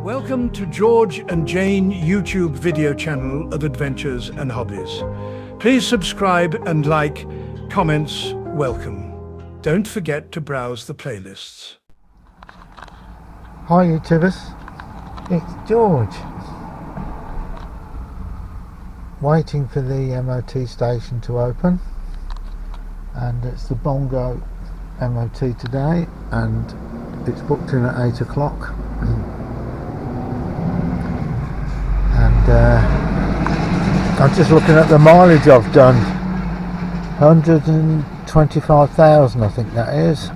Welcome to George and Jane YouTube video channel of adventures and hobbies. Please subscribe and like, comments welcome. Don't forget to browse the playlists. Hi YouTubers, it's George. Waiting for the MOT station to open, and it's the Bongo MOT today, and it's booked in at 8 o'clock. And I'm just looking at the mileage I've done. 125,000 I think that is,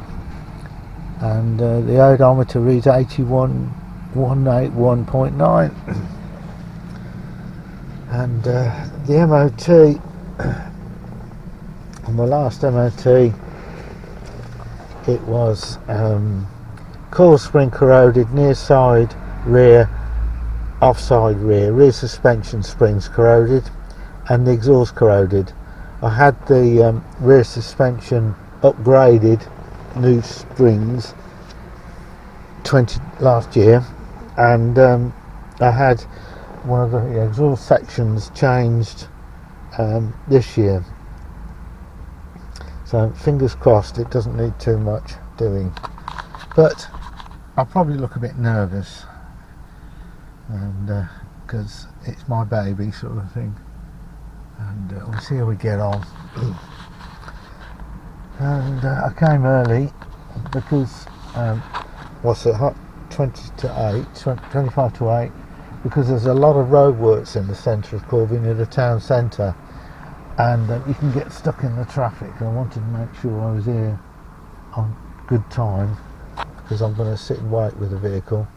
and the odometer reads 181.9. And the MOT, on the last MOT, it was coil spring corroded, near side rear, offside rear suspension springs corroded, and the exhaust corroded. I had the rear suspension upgraded, new springs, last year, and I had one of the exhaust sections changed this year. So fingers crossed it doesn't need too much doing, but I'll probably look a bit nervous, and because it's my baby sort of thing, and we'll see how we get on. And I came early because what's it, 25 to 8, because there's a lot of roadworks in the centre of Corby, near the town centre, and you can get stuck in the traffic. I wanted to make sure I was here on good time, because I'm going to sit and wait with the vehicle,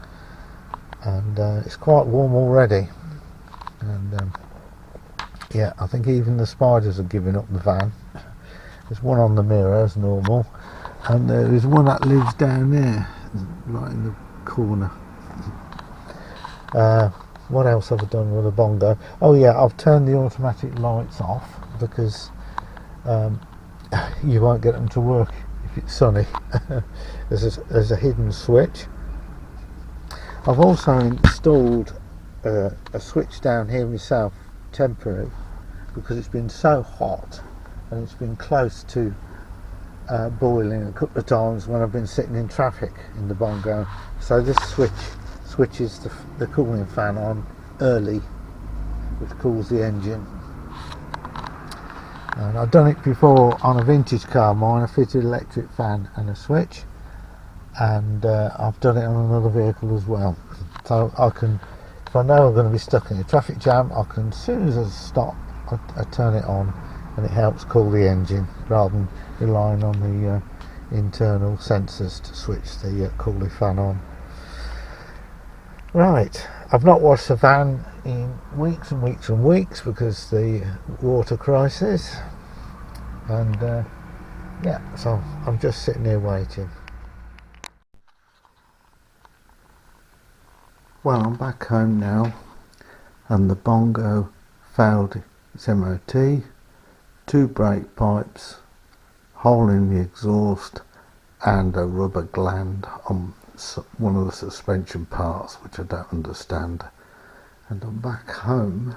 and it's quite warm already, and yeah, I think even the spiders are giving up the van. There's one on the mirror as normal, and there is one that lives down there right in the corner. What else have I done with the Bongo? Oh yeah, I've turned the automatic lights off, because you won't get them to work if it's sunny. There's a hidden switch. I've also installed a switch down here myself, temporary, because it's been so hot and it's been close to boiling a couple of times when I've been sitting in traffic in the Bongo. So this switches the cooling fan on early, which cools the engine. And I've done it before on a vintage car mine. I fitted an electric fan and a switch, and I've done it on another vehicle as well. So I can, if I know I'm going to be stuck in a traffic jam, I can, as soon as I stop, I turn it on, and it helps cool the engine rather than relying on the internal sensors to switch the cooling fan on. Right, I've not washed the van in weeks and weeks and weeks because the water crisis, and yeah, so I'm just sitting here waiting. Well, I'm back home now, and the Bongo failed its MOT, 2 brake pipes, hole in the exhaust, and a rubber gland on one of the suspension parts, which I don't understand. And I'm back home,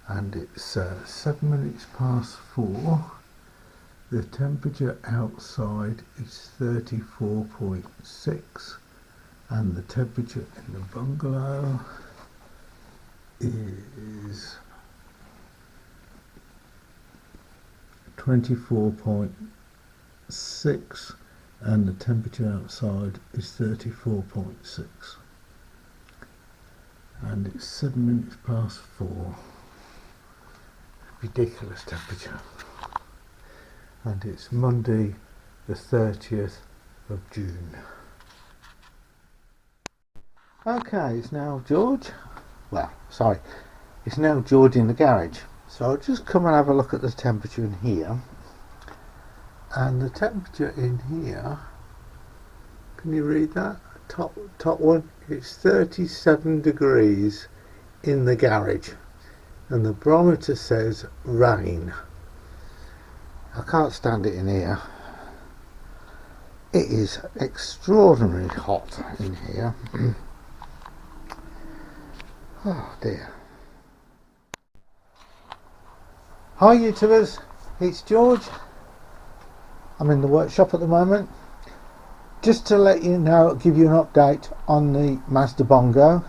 and it's 7 minutes past 4. The temperature outside is 34.6, and the temperature in the bungalow is 24.6, and the temperature outside is 34.6, and it's 7 minutes past 4. Ridiculous temperature, and it's Monday the 30th of June. Okay, it's now George, well, sorry, it's now George in the garage. So I'll just come and have a look at the temperature in here. And the temperature in here, can you read that? Top one, it's 37 degrees in the garage, and the barometer says rain. I can't stand it in here. It is extraordinarily hot in here. Oh dear. Hi YouTubers, it's George. I'm in the workshop at the moment. Just to let you know, give you an update on the Mazda Bongo.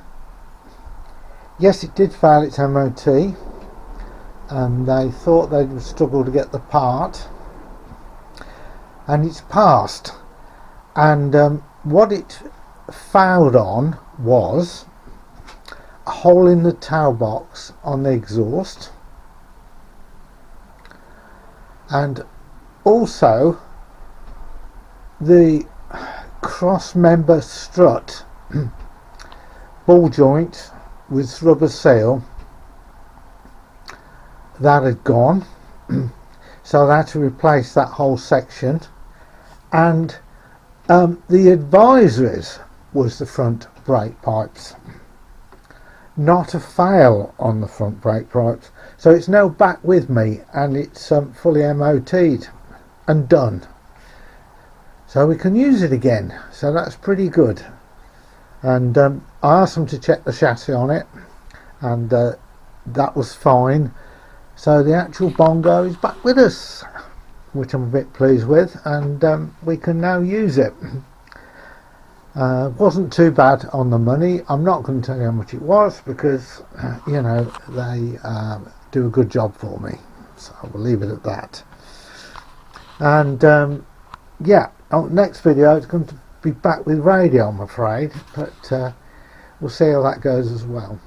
Yes, it did fail its MOT, and they thought they would struggle to get the part, and it's passed. And what it failed on was a hole in the tail box on the exhaust, and also the cross member strut ball joint with rubber seal that had gone, so they had to replace that whole section. And the advisories was the front brake pipes, not a fail on the front brake pipes. So it's now back with me, and it's fully MOT'd and done, so we can use it again, so that's pretty good. And I asked them to check the chassis on it, and that was fine. So the actual Bongo is back with us, which I'm a bit pleased with, and we can now use it. Wasn't too bad on the money. I'm not going to tell you how much it was, because you know, they do a good job for me, so we'll leave it at that. And yeah, on the next video it's going to be back with radio, I'm afraid, but we'll see how that goes as well.